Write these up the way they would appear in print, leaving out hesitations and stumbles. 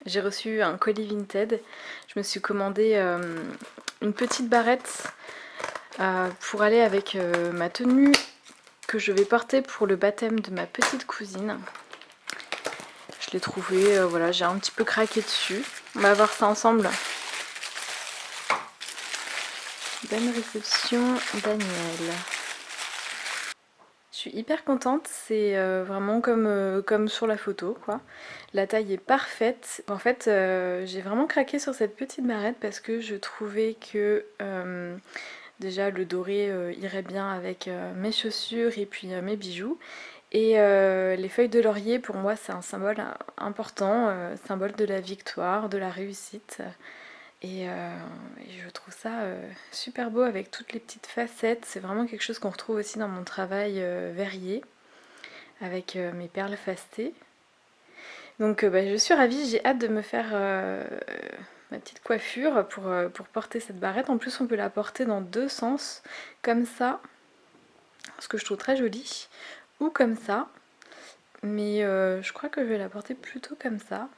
j'ai reçu un colis Vinted. Je me suis commandé une petite barrette pour aller avec ma tenue que je vais porter pour le baptême de ma petite cousine. Je l'ai trouvé, voilà, j'ai un petit peu craqué dessus. On va voir ça ensemble. Bonne réception, Daniel. Je suis hyper contente, c'est vraiment comme sur la photo, quoi. La taille est parfaite. En fait, j'ai vraiment craqué sur cette petite barrette parce que je trouvais que déjà le doré irait bien avec mes chaussures et puis mes bijoux. Et les feuilles de laurier, pour moi, c'est un symbole important, symbole de la victoire, de la réussite. Et je trouve ça super beau avec toutes les petites facettes. C'est vraiment quelque chose qu'on retrouve aussi dans mon travail verrier, avec mes perles fastées. Donc je suis ravie, j'ai hâte de me faire ma petite coiffure pour porter cette barrette. En plus, on peut la porter dans deux sens, comme ça, ce que je trouve très joli, ou comme ça. Mais je crois que je vais la porter plutôt comme ça.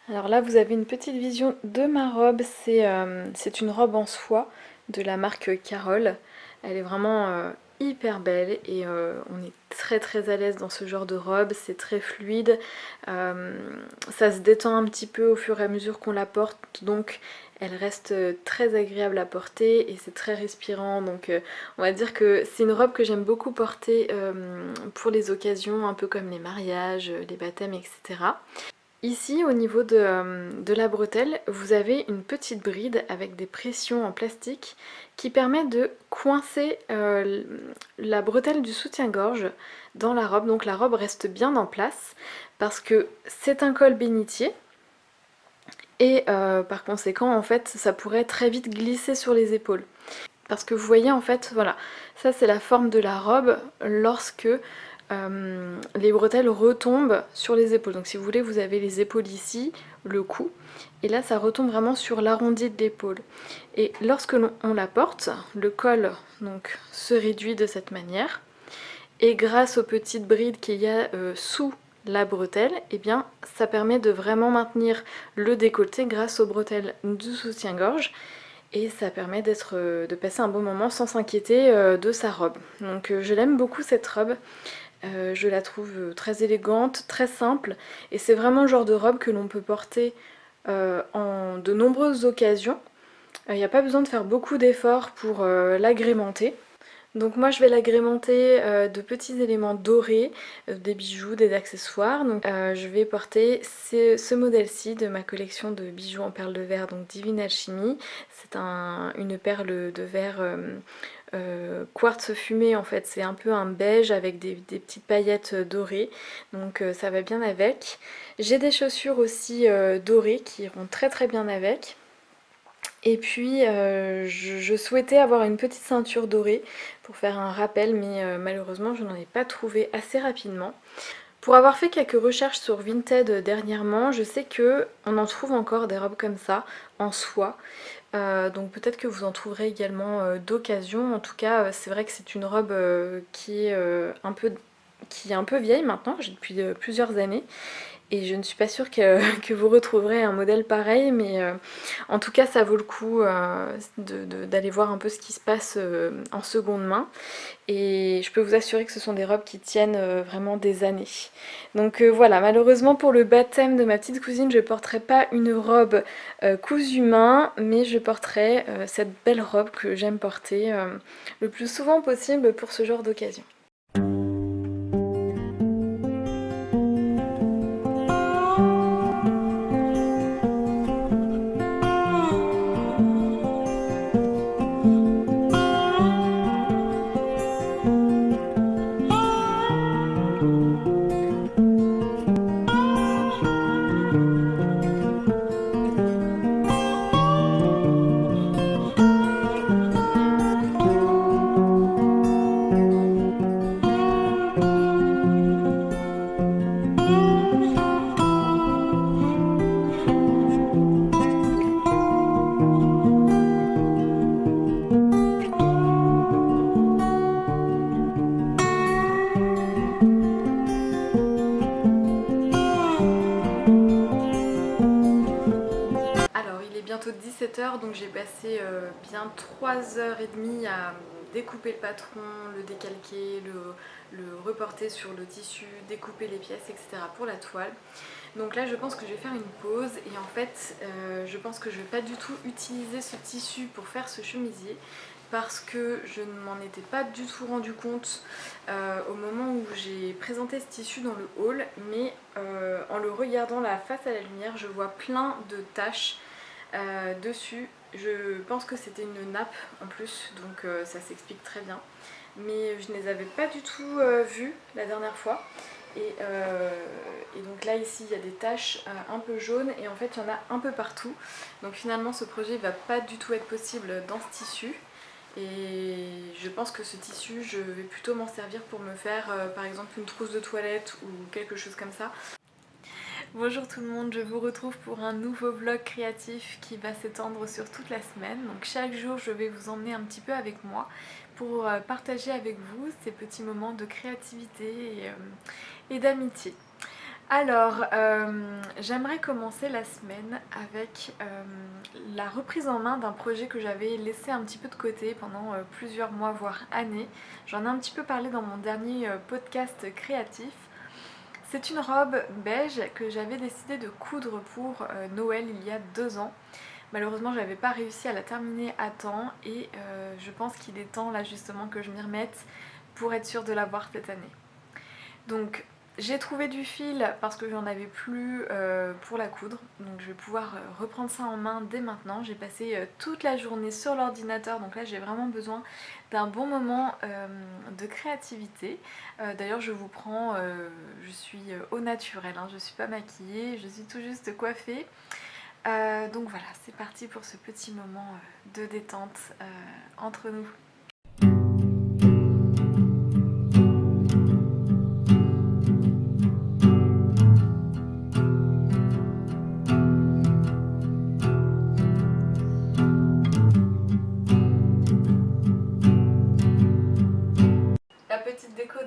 Alors là, vous avez une petite vision de ma robe. C'est une robe en soie de la marque Carole. Elle est vraiment hyper belle et on est très très à l'aise dans ce genre de robe. C'est très fluide. Ça se détend un petit peu au fur et à mesure qu'on la porte. Donc elle reste très agréable à porter et c'est très respirant. Donc on va dire que c'est une robe que j'aime beaucoup porter pour les occasions un peu comme les mariages, les baptêmes, etc. Ici, au niveau de la bretelle, vous avez une petite bride avec des pressions en plastique qui permet de coincer la bretelle du soutien-gorge dans la robe. Donc la robe reste bien en place parce que c'est un col bénitier et par conséquent, en fait, ça pourrait très vite glisser sur les épaules. Parce que vous voyez, en fait, voilà, ça c'est la forme de la robe lorsque les bretelles retombent sur les épaules. Donc si vous voulez, vous avez les épaules ici, le cou, et là ça retombe vraiment sur l'arrondi de l'épaule. Et lorsque on la porte, le col donc se réduit de cette manière, et grâce aux petites brides qu'il y a sous la bretelle, eh bien ça permet de vraiment maintenir le décolleté grâce aux bretelles du soutien-gorge. Et ça permet de passer un bon moment sans s'inquiéter de sa robe. Donc je l'aime beaucoup cette robe. Je la trouve très élégante, très simple. Et c'est vraiment le genre de robe que l'on peut porter en de nombreuses occasions. Il n'y a pas besoin de faire beaucoup d'efforts pour l'agrémenter. Donc moi je vais l'agrémenter de petits éléments dorés, des bijoux, des accessoires. Donc je vais porter ce modèle-ci de ma collection de bijoux en perles de verre, donc Divine Alchimie. C'est une perle de verre quartz fumé en fait, c'est un peu un beige avec des petites paillettes dorées, donc ça va bien avec. J'ai des chaussures aussi dorées qui iront très très bien avec. Et puis je souhaitais avoir une petite ceinture dorée pour faire un rappel, mais malheureusement je n'en ai pas trouvé assez rapidement. Pour avoir fait quelques recherches sur Vinted dernièrement, je sais qu'on en trouve encore des robes comme ça, en soie. Donc peut-être que vous en trouverez également d'occasion. En tout cas, c'est vrai que c'est une robe qui est un peu vieille maintenant, j'ai depuis plusieurs années. Et je ne suis pas sûre que vous retrouverez un modèle pareil, mais en tout cas ça vaut le coup d'aller voir un peu ce qui se passe en seconde main. Et je peux vous assurer que ce sont des robes qui tiennent vraiment des années. Donc voilà, malheureusement pour le baptême de ma petite cousine, je ne porterai pas une robe cousue main, mais je porterai cette belle robe que j'aime porter le plus souvent possible pour ce genre d'occasion. bientôt 17 h, donc j'ai passé bien 3 h30 à découper le patron, le décalquer, le reporter sur le tissu, découper les pièces, etc. pour la toile. Donc là je pense que je vais faire une pause et en fait je pense que je vais pas du tout utiliser ce tissu pour faire ce chemisier parce que je ne m'en étais pas du tout rendu compte au moment où j'ai présenté ce tissu dans le haul, mais en le regardant la face à la lumière je vois plein de taches dessus. Je pense que c'était une nappe en plus, donc ça s'explique très bien, mais je ne les avais pas du tout vues la dernière fois. Et donc là ici il y a des taches un peu jaunes et en fait il y en a un peu partout. Donc finalement ce projet va pas du tout être possible dans ce tissu. Et je pense que ce tissu je vais plutôt m'en servir pour me faire par exemple une trousse de toilette ou quelque chose comme ça. Bonjour tout le monde, je vous retrouve pour un nouveau vlog créatif qui va s'étendre sur toute la semaine. Donc chaque jour je vais vous emmener un petit peu avec moi pour partager avec vous ces petits moments de créativité et d'amitié. Alors, j'aimerais commencer la semaine avec la reprise en main d'un projet que j'avais laissé un petit peu de côté pendant plusieurs mois voire années. J'en ai un petit peu parlé dans mon dernier podcast créatif. C'est une robe beige que j'avais décidé de coudre pour Noël il y a 2 ans. Malheureusement j'avais pas réussi à la terminer à temps et je pense qu'il est temps là justement que je m'y remette pour être sûre de l'avoir cette année. Donc j'ai trouvé du fil parce que j'en avais plus pour la coudre, donc je vais pouvoir reprendre ça en main dès maintenant. J'ai passé toute la journée sur l'ordinateur, donc là j'ai vraiment besoin d'un bon moment de créativité. D'ailleurs je vous prends, je suis au naturel, hein, je suis pas maquillée, je suis tout juste coiffée. Donc voilà, c'est parti pour ce petit moment de détente entre nous.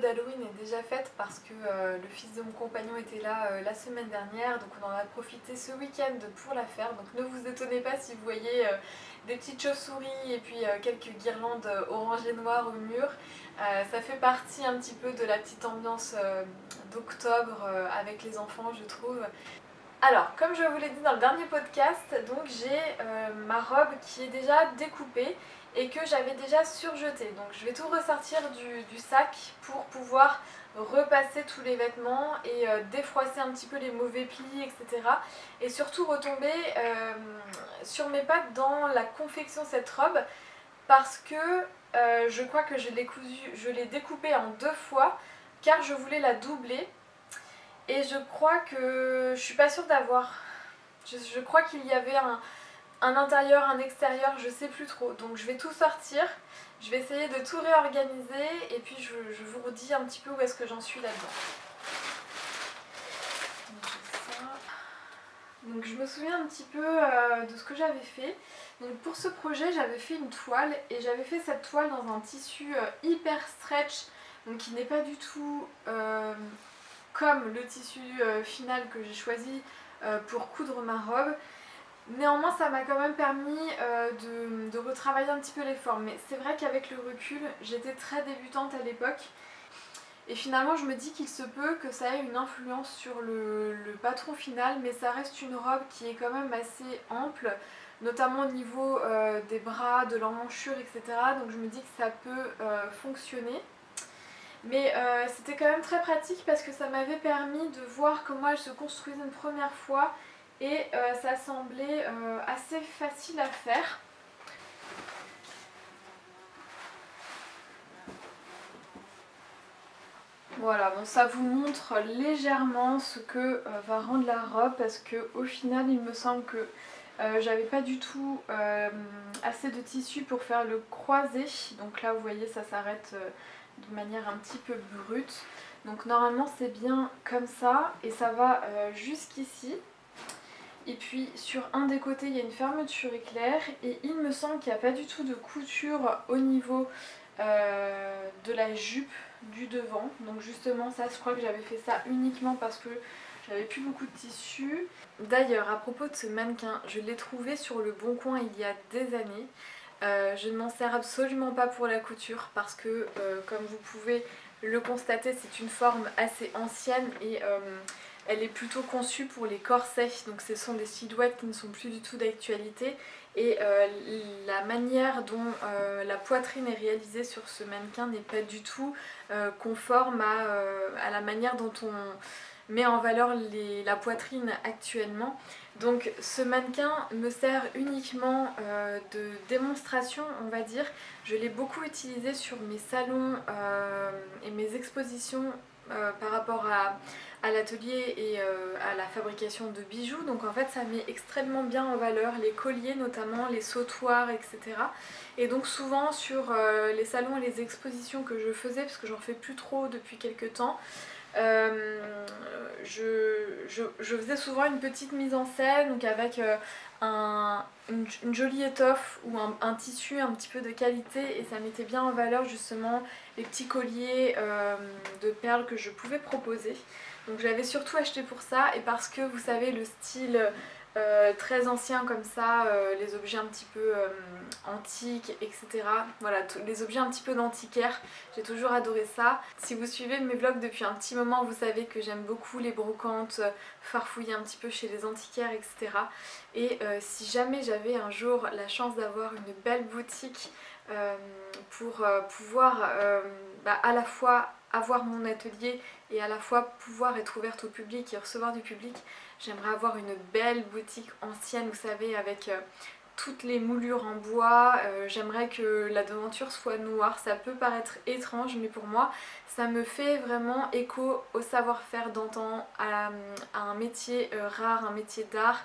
D'Halloween est déjà faite parce que le fils de mon compagnon était là la semaine dernière, donc on en a profité ce week-end pour la faire. Donc ne vous étonnez pas si vous voyez des petites chauves-souris et puis quelques guirlandes orange et noires au mur. Ça fait partie un petit peu de la petite ambiance d'octobre avec les enfants, je trouve. Alors, comme je vous l'ai dit dans le dernier podcast, donc j'ai ma robe qui est déjà découpée et que j'avais déjà surjetée. Donc je vais tout ressortir du sac pour pouvoir repasser tous les vêtements et défroisser un petit peu les mauvais plis, etc. Et surtout retomber sur mes pattes dans la confection de cette robe parce que je crois que je l'ai découpée en 2 fois car je voulais la doubler. Et je crois que je suis pas sûre d'avoir. Je crois qu'il y avait un intérieur, un extérieur, je sais plus trop. Donc je vais tout sortir. Je vais essayer de tout réorganiser et puis je vous redis un petit peu où est-ce que j'en suis là-dedans. Donc je me souviens un petit peu de ce que j'avais fait. Donc pour ce projet j'avais fait une toile et j'avais fait cette toile dans un tissu hyper stretch, donc qui n'est pas du tout comme le tissu final que j'ai choisi pour coudre ma robe. Néanmoins ça m'a quand même permis de retravailler un petit peu les formes, mais c'est vrai qu'avec le recul j'étais très débutante à l'époque et finalement je me dis qu'il se peut que ça ait une influence sur le patron final, mais ça reste une robe qui est quand même assez ample, notamment au niveau des bras, de l'emmanchure, etc. Donc je me dis que ça peut fonctionner. Mais c'était quand même très pratique parce que ça m'avait permis de voir comment elle se construisait une première fois et ça semblait assez facile à faire. Voilà, bon ça vous montre légèrement ce que va rendre la robe parce que au final il me semble que j'avais pas du tout assez de tissu pour faire le croisé. Donc là vous voyez ça s'arrête de manière un petit peu brute. Donc normalement c'est bien comme ça et ça va jusqu'ici. Et puis sur un des côtés il y a une fermeture éclair et il me semble qu'il n'y a pas du tout de couture au niveau de la jupe du devant. Donc justement ça je crois que j'avais fait ça uniquement parce que j'avais plus beaucoup de tissu. D'ailleurs, à propos de ce mannequin, je l'ai trouvé sur le Bon Coin il y a des années. Je ne m'en sers absolument pas pour la couture parce que, comme vous pouvez le constater, c'est une forme assez ancienne et elle est plutôt conçue pour les corsets. Donc ce sont des silhouettes qui ne sont plus du tout d'actualité. Et la manière dont la poitrine est réalisée sur ce mannequin n'est pas du tout conforme à la manière dont on met en valeur la poitrine actuellement. Donc ce mannequin me sert uniquement de démonstration, on va dire. Je l'ai beaucoup utilisé sur mes salons et mes expositions par rapport à l'atelier et à la fabrication de bijoux. Donc en fait ça met extrêmement bien en valeur les colliers, notamment les sautoirs, etc. Et donc souvent sur les salons et les expositions que je faisais, parce que j'en fais plus trop depuis quelques temps, je faisais souvent une petite mise en scène, donc avec une jolie étoffe ou un tissu un petit peu de qualité, et ça mettait bien en valeur justement les petits colliers de perles que je pouvais proposer. Donc j'avais surtout acheté pour ça, et parce que vous savez le style très ancien comme ça, les objets un petit peu antiques, etc. Voilà, les objets un petit peu d'antiquaire, j'ai toujours adoré ça. Si vous suivez mes vlogs depuis un petit moment, vous savez que j'aime beaucoup les brocantes, farfouiller un petit peu chez les antiquaires, etc. Et si jamais j'avais un jour la chance d'avoir une belle boutique pour pouvoir à la fois avoir mon atelier et à la fois pouvoir être ouverte au public et recevoir du public, j'aimerais avoir une belle boutique ancienne, vous savez, avec toutes les moulures en bois. J'aimerais que la devanture soit noire. Ça peut paraître étrange, mais pour moi ça me fait vraiment écho au savoir-faire d'antan, à un métier rare, un métier d'art.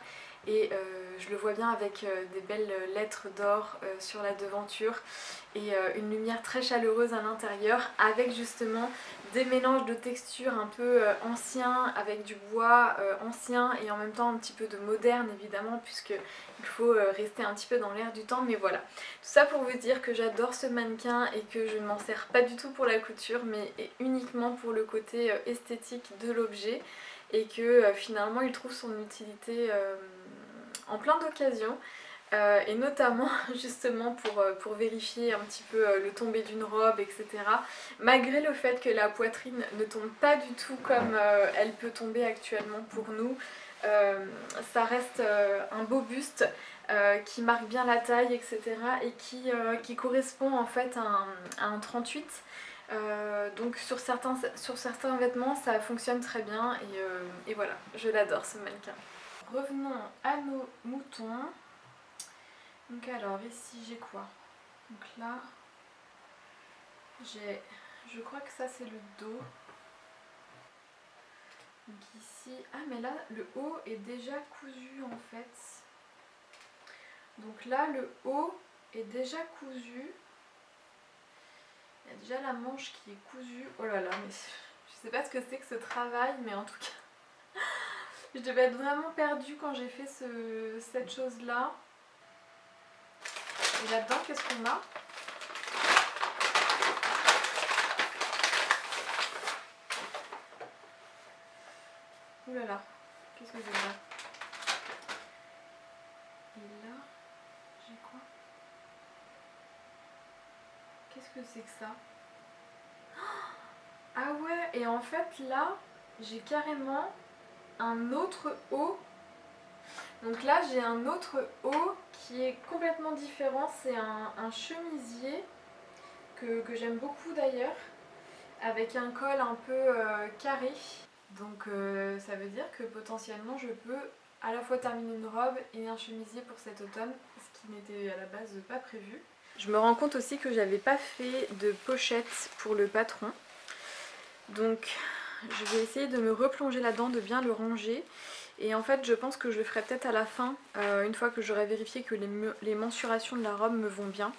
Et je le vois bien avec des belles lettres d'or sur la devanture et une lumière très chaleureuse à l'intérieur, avec justement des mélanges de textures un peu anciens, avec du bois ancien et en même temps un petit peu de moderne évidemment, puisque il faut rester un petit peu dans l'air du temps. Mais voilà, tout ça pour vous dire que j'adore ce mannequin et que je ne m'en sers pas du tout pour la couture, mais uniquement pour le côté esthétique de l'objet, et que finalement il trouve son utilité en plein d'occasions. Et notamment justement pour vérifier un petit peu le tombé d'une robe, etc. Malgré le fait que la poitrine ne tombe pas du tout comme elle peut tomber actuellement pour nous, ça reste un beau buste qui marque bien la taille, etc. et qui correspond en fait à un 38. Donc sur certains vêtements ça fonctionne très bien, et voilà, je l'adore ce mannequin. Revenons à nos moutons. Donc alors ici j'ai quoi? Donc là j'ai, je crois que ça c'est le dos. Donc ici, ah mais là le haut est déjà cousu en fait. Donc là le haut est déjà cousu. Il y a déjà la manche qui est cousue. Oh là là, mais je sais pas ce que c'est que ce travail, mais en tout cas je devais être vraiment perdue quand j'ai fait cette chose là. Et là-dedans qu'est-ce qu'on a? Ouh là là, qu'est-ce que j'ai là? Et là, j'ai quoi? Qu'est-ce que c'est que ça? Ah ouais, et en fait là, j'ai carrément un autre haut. Donc là, j'ai un autre haut qui est complètement différent. C'est un chemisier que j'aime beaucoup d'ailleurs, avec un col un peu carré. Donc ça veut dire que potentiellement je peux à la fois terminer une robe et un chemisier pour cet automne, ce qui n'était à la base pas prévu. Je me rends compte aussi que j'avais pas fait de pochette pour le patron. Donc je vais essayer de me replonger là-dedans, de bien le ranger. Et en fait je pense que je le ferai peut-être à la fin, une fois que j'aurai vérifié que les mensurations de la robe me vont bien.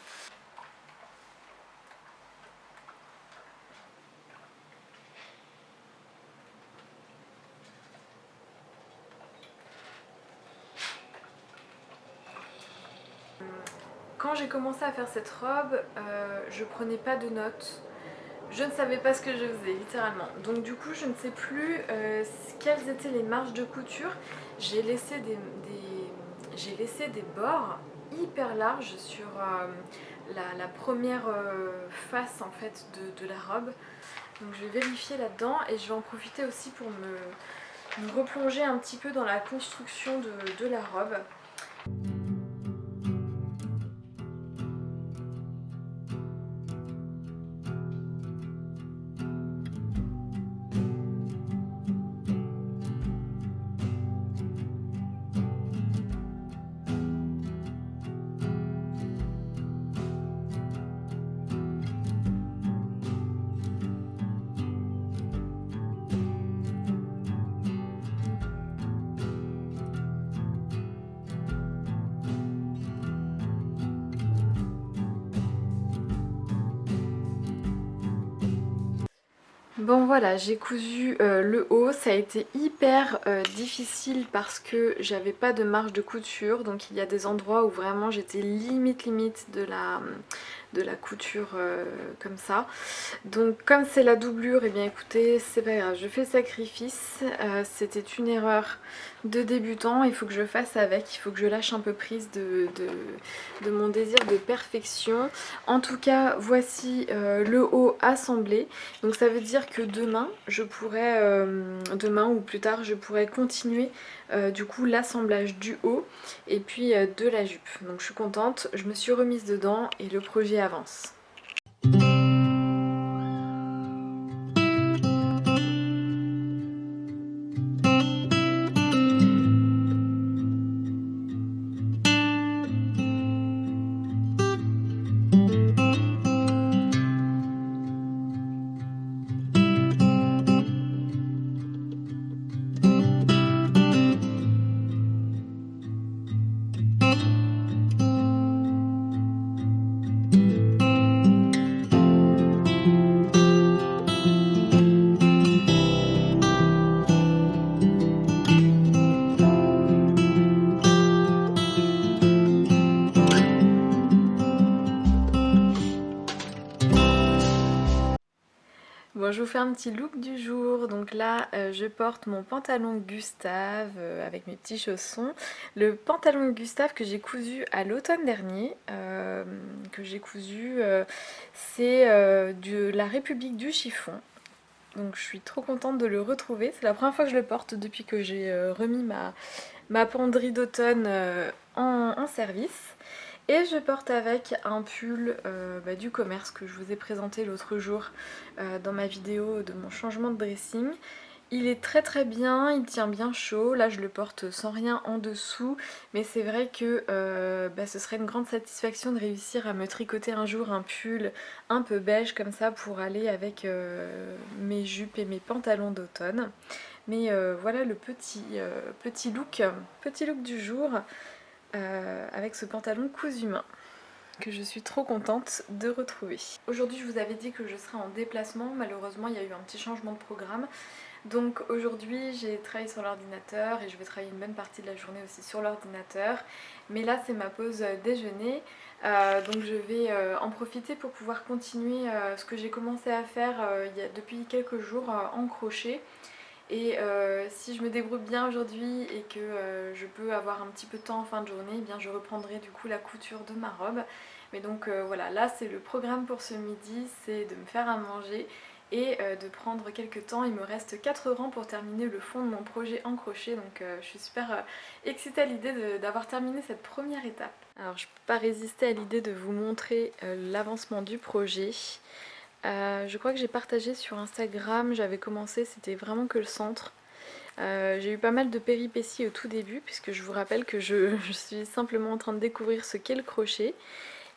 Quand j'ai commencé à faire cette robe, je prenais pas de notes. Je ne savais pas ce que je faisais, littéralement. Donc du coup, je ne sais plus quelles étaient les marges de couture. J'ai laissé j'ai laissé des bords hyper larges sur la première face en fait de la robe. Donc je vais vérifier là-dedans et je vais en profiter aussi pour me replonger un petit peu dans la construction de la robe. Bon voilà, j'ai cousu le haut, ça a été hyper difficile parce que j'avais pas de marge de couture, donc il y a des endroits où vraiment j'étais limite de la couture comme ça. Donc comme c'est la doublure, et bien écoutez, c'est pas grave, je fais le sacrifice. C'était une erreur de débutant, il faut que je fasse avec, il faut que je lâche un peu prise de mon désir de perfection. En tout cas, voici le haut assemblé. Donc ça veut dire que demain, je pourrais, demain ou plus tard, je pourrais continuer du coup l'assemblage du haut et puis de la jupe. Donc je suis contente, je me suis remise dedans et le projet avance. Bon, je vous fais un petit look du jour. Donc là, je porte mon pantalon Gustave avec mes petits chaussons. Le pantalon Gustave que j'ai cousu à l'automne dernier, c'est de la République du chiffon. Donc je suis trop contente de le retrouver. C'est la première fois que je le porte depuis que j'ai remis ma penderie d'automne en service. Et je porte avec un pull du commerce que je vous ai présenté l'autre jour dans ma vidéo de mon changement de dressing. Il est très très bien, il tient bien chaud, là je le porte sans rien en dessous, mais c'est vrai que ce serait une grande satisfaction de réussir à me tricoter un jour un pull un peu beige comme ça pour aller avec mes jupes et mes pantalons d'automne. Mais voilà le petit look du jour avec ce pantalon cousu main que je suis trop contente de retrouver. Aujourd'hui je vous avais dit que je serais en déplacement, malheureusement il y a eu un petit changement de programme. Donc aujourd'hui j'ai travaillé sur l'ordinateur et je vais travailler une bonne partie de la journée aussi sur l'ordinateur. Mais là c'est ma pause déjeuner, donc je vais en profiter pour pouvoir continuer ce que j'ai commencé à faire depuis quelques jours en crochet. Et si je me débrouille bien aujourd'hui et que je peux avoir un petit peu de temps en fin de journée, eh bien je reprendrai du coup la couture de ma robe. Mais donc voilà, là c'est le programme pour ce midi, c'est de me faire à manger et de prendre quelques temps. Il me reste 4 rangs pour terminer le fond de mon projet en crochet, donc je suis super excitée à l'idée d'avoir terminé cette première étape. Alors je ne peux pas résister à l'idée de vous montrer l'avancement du projet. Je crois que j'ai partagé sur Instagram, j'avais commencé, c'était vraiment que le centre. J'ai eu pas mal de péripéties au tout début puisque je vous rappelle que je suis simplement en train de découvrir ce qu'est le crochet.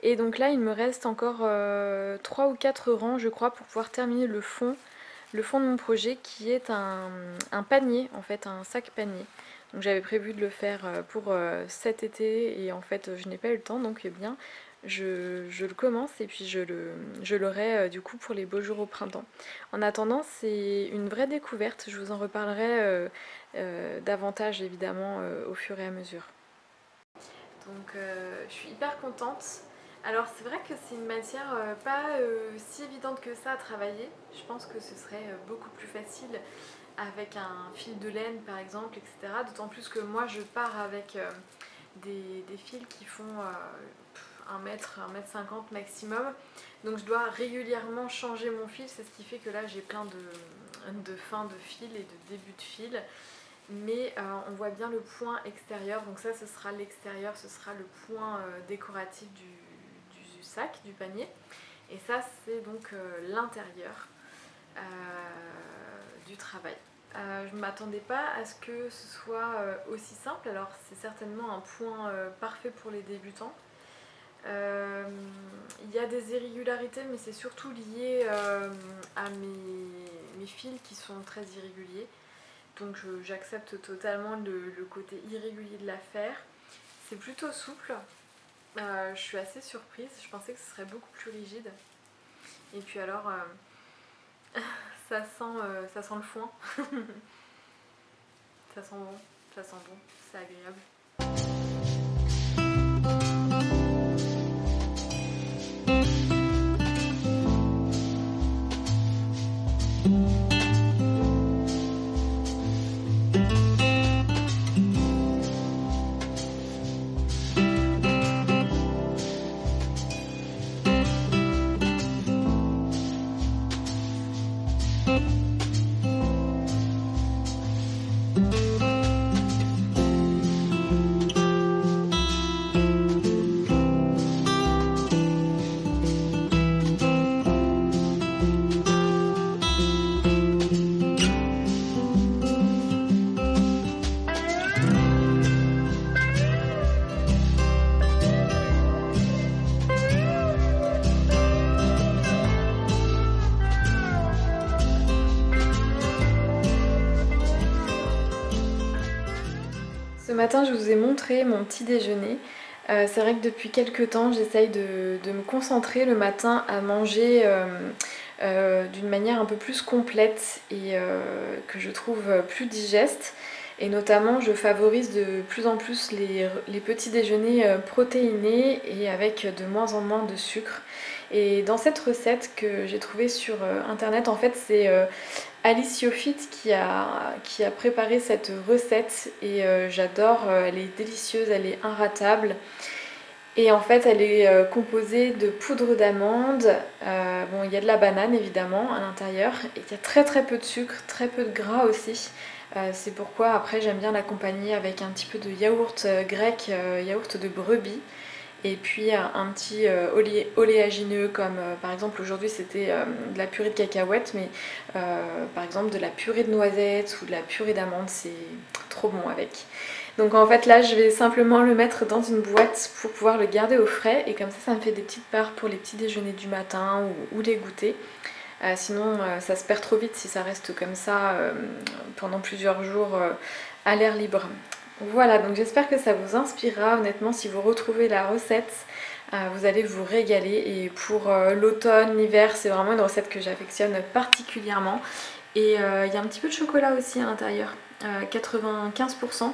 Et donc là il me reste encore 3 ou 4 rangs je crois pour pouvoir terminer le fond de mon projet qui est un panier, en fait un sac panier. Donc j'avais prévu de le faire pour cet été et en fait je n'ai pas eu le temps, donc eh bien je le commence et puis je l'aurai du coup pour les beaux jours au printemps. En attendant c'est une vraie découverte, je vous en reparlerai davantage évidemment au fur et à mesure. Donc je suis hyper contente. Alors c'est vrai que c'est une matière pas si évidente que ça à travailler. Je pense que ce serait beaucoup plus facile avec un fil de laine par exemple, etc. D'autant plus que moi je pars avec des fils qui font 1 mètre 50 maximum. Donc je dois régulièrement changer mon fil, c'est ce qui fait que là j'ai plein de fins de fil et de débuts de fil. Mais on voit bien le point extérieur, donc ça ce sera l'extérieur, ce sera le point décoratif du sac, du panier. Et ça c'est donc l'intérieur du travail. Je ne m'attendais pas à ce que ce soit aussi simple, alors c'est certainement un point parfait pour les débutants. Il y a des irrégularités, mais c'est surtout lié à mes fils qui sont très irréguliers. Donc j'accepte totalement le côté irrégulier de l'affaire. C'est plutôt souple. Je suis assez surprise, je pensais que ce serait beaucoup plus rigide. Et puis alors, ça sent le foin. Ça sent bon, c'est agréable. Ce matin, je vous ai montré mon petit déjeuner. C'est vrai que depuis quelques temps, j'essaye de me concentrer le matin à manger d'une manière un peu plus complète et que je trouve plus digeste. Et notamment, je favorise de plus en plus les petits déjeuners protéinés et avec de moins en moins de sucre. Et dans cette recette que j'ai trouvée sur internet, en fait, c'est Alice Yofit qui a préparé cette recette et j'adore, elle est délicieuse, elle est inratable. Et en fait, elle est composée de poudre d'amande, bon, il y a de la banane évidemment à l'intérieur, et il y a très très peu de sucre, très peu de gras aussi. C'est pourquoi après j'aime bien l'accompagner avec un petit peu de yaourt grec, yaourt de brebis. Et puis un petit oléagineux comme par exemple aujourd'hui c'était de la purée de cacahuètes, mais par exemple de la purée de noisettes ou de la purée d'amandes, c'est trop bon avec. Donc en fait là je vais simplement le mettre dans une boîte pour pouvoir le garder au frais, et comme ça me fait des petites parts pour les petits déjeuners du matin ou les goûters. Sinon ça se perd trop vite si ça reste comme ça pendant plusieurs jours à l'air libre. Voilà, donc j'espère que ça vous inspirera. Honnêtement, si vous retrouvez la recette, vous allez vous régaler. Et pour l'automne, l'hiver, c'est vraiment une recette que j'affectionne particulièrement. Et il y a un petit peu de chocolat aussi à l'intérieur, 95%.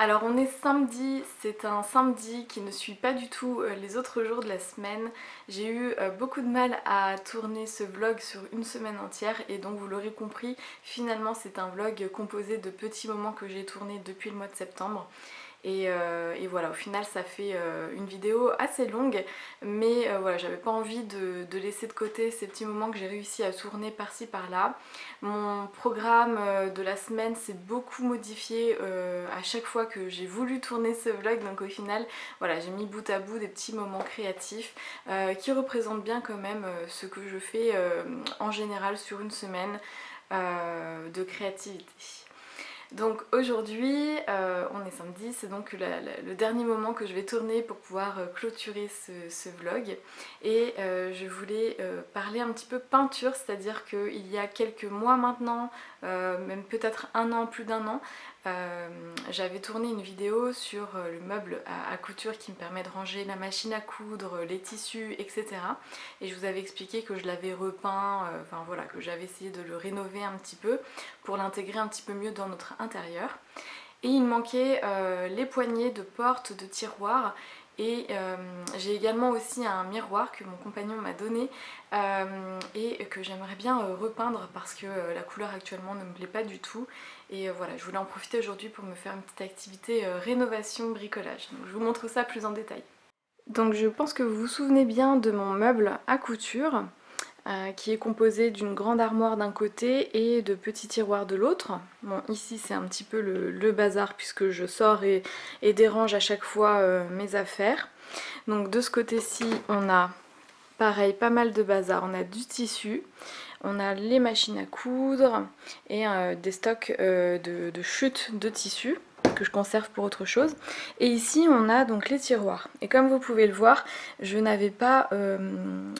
Alors on est samedi, c'est un samedi qui ne suit pas du tout les autres jours de la semaine. J'ai eu beaucoup de mal à tourner ce vlog sur une semaine entière et donc vous l'aurez compris, finalement c'est un vlog composé de petits moments que j'ai tournés depuis le mois de septembre. Et voilà, au final ça fait une vidéo assez longue, mais voilà, j'avais pas envie de laisser de côté ces petits moments que j'ai réussi à tourner par-ci par-là. Mon programme de la semaine s'est beaucoup modifié à chaque fois que j'ai voulu tourner ce vlog, donc au final voilà, j'ai mis bout à bout des petits moments créatifs qui représentent bien quand même ce que je fais en général sur une semaine de créativité. Donc aujourd'hui, on est samedi, c'est donc le dernier moment que je vais tourner pour pouvoir clôturer ce vlog. Et je voulais parler un petit peu peinture, c'est-à-dire qu'il y a quelques mois maintenant, même peut-être un an, plus d'un an, j'avais tourné une vidéo sur le meuble à couture qui me permet de ranger la machine à coudre, les tissus, etc. Et je vous avais expliqué que je l'avais repeint, enfin voilà, que j'avais essayé de le rénover un petit peu pour l'intégrer un petit peu mieux dans notre intérieur. Et il me manquait les poignées de porte, de tiroirs. Et j'ai également aussi un miroir que mon compagnon m'a donné et que j'aimerais bien repeindre parce que la couleur actuellement ne me plaît pas du tout. Et voilà, je voulais en profiter aujourd'hui pour me faire une petite activité rénovation bricolage. Donc je vous montre ça plus en détail. Donc je pense que vous vous souvenez bien de mon meuble à couture. Qui est composé d'une grande armoire d'un côté et de petits tiroirs de l'autre. Bon, ici c'est un petit peu le bazar puisque je sors et dérange à chaque fois mes affaires. Donc de ce côté-ci on a pareil pas mal de bazar, on a du tissu, on a les machines à coudre et des stocks de chutes de tissu que je conserve pour autre chose. Et ici on a donc les tiroirs. Et comme vous pouvez le voir, je n'avais pas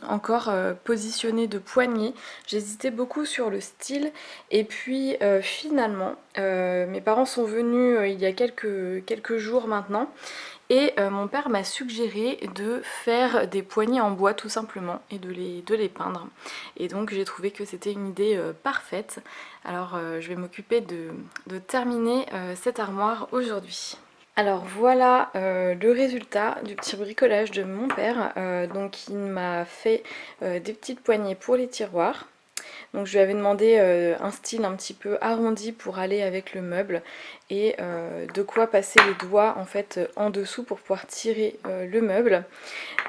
encore positionné de poignée. J'hésitais beaucoup sur le style. Et puis finalement, mes parents sont venus il y a quelques jours maintenant. Et mon père m'a suggéré de faire des poignées en bois tout simplement et de les peindre. Et donc j'ai trouvé que c'était une idée parfaite. Alors je vais m'occuper de terminer cette armoire aujourd'hui. Alors voilà le résultat du petit bricolage de mon père. Donc il m'a fait des petites poignées pour les tiroirs. Donc je lui avais demandé un style un petit peu arrondi pour aller avec le meuble et de quoi passer les doigts en fait en dessous pour pouvoir tirer le meuble.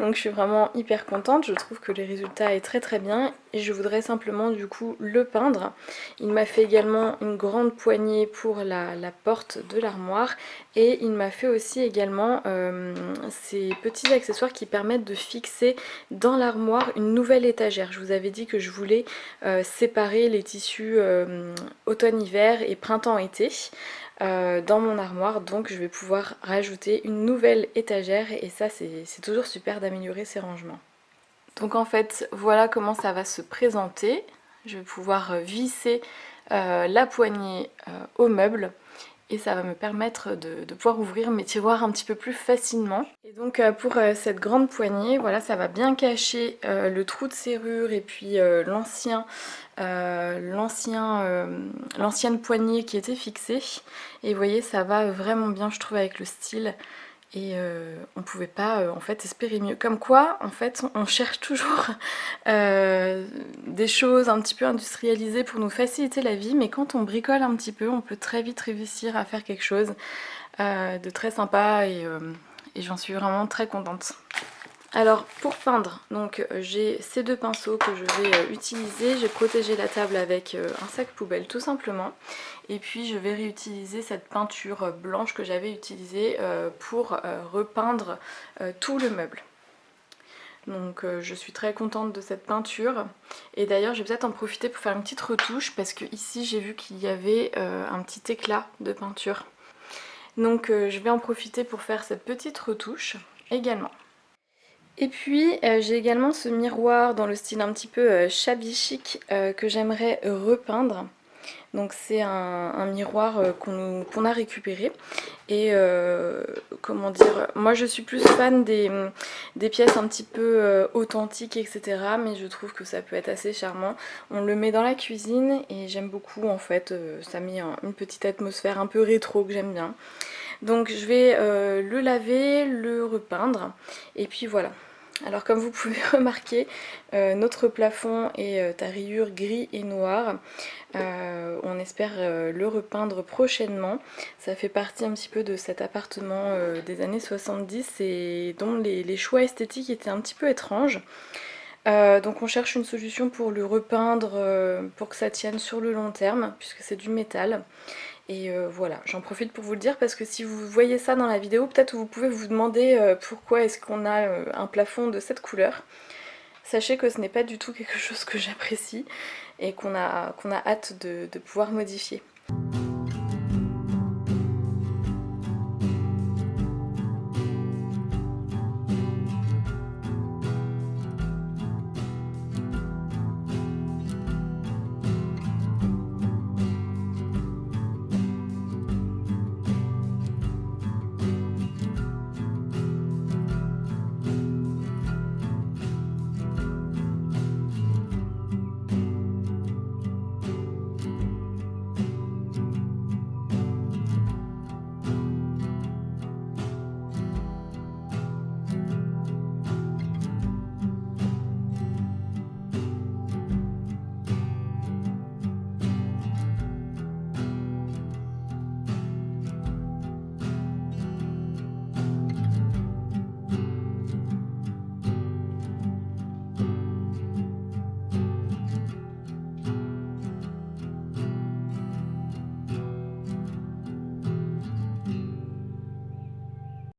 Donc je suis vraiment hyper contente, je trouve que le résultat est très très bien et je voudrais simplement du coup le peindre. Il m'a fait également une grande poignée pour la porte de l'armoire et il m'a fait aussi également ces petits accessoires qui permettent de fixer dans l'armoire une nouvelle étagère. Je vous avais dit que je voulais séparer les tissus automne-hiver et printemps-été dans mon armoire, donc je vais pouvoir rajouter une nouvelle étagère et ça c'est toujours super d'améliorer ces rangements. Donc en fait voilà comment ça va se présenter. Je vais pouvoir visser la poignée au meuble et ça va me permettre de pouvoir ouvrir mes tiroirs un petit peu plus facilement. Et donc pour cette grande poignée, voilà, ça va bien cacher le trou de serrure et puis l'ancienne poignée qui était fixée. Et vous voyez, ça va vraiment bien, je trouve, avec le style. Et on pouvait pas en fait espérer mieux. Comme quoi, en fait, on cherche toujours des choses un petit peu industrialisées pour nous faciliter la vie, mais quand on bricole un petit peu, on peut très vite réussir à faire quelque chose de très sympa et j'en suis vraiment très contente. Alors pour peindre, donc j'ai ces deux pinceaux que je vais utiliser. J'ai protégé la table avec un sac poubelle tout simplement. Et puis je vais réutiliser cette peinture blanche que j'avais utilisée pour repeindre tout le meuble. Donc je suis très contente de cette peinture. Et d'ailleurs je vais peut-être en profiter pour faire une petite retouche parce que ici j'ai vu qu'il y avait un petit éclat de peinture. Donc je vais en profiter pour faire cette petite retouche également. Et puis j'ai également ce miroir dans le style un petit peu shabby chic que j'aimerais repeindre. Donc c'est un miroir qu'on a récupéré. Et comment dire, moi je suis plus fan des pièces un petit peu authentiques, etc. Mais je trouve que ça peut être assez charmant. On le met dans la cuisine et j'aime beaucoup en fait. Ça met une petite atmosphère un peu rétro que j'aime bien. Donc je vais le laver, le repeindre et puis voilà. Alors comme vous pouvez remarquer, notre plafond est à rayures gris et noir. On espère le repeindre prochainement. Ça fait partie un petit peu de cet appartement des années 70 et dont les choix esthétiques étaient un petit peu étranges. Donc on cherche une solution pour le repeindre pour que ça tienne sur le long terme puisque c'est du métal. Et voilà, j'en profite pour vous le dire parce que si vous voyez ça dans la vidéo, peut-être vous pouvez vous demander pourquoi est-ce qu'on a un plafond de cette couleur. Sachez que ce n'est pas du tout quelque chose que j'apprécie et qu'on a hâte de pouvoir modifier.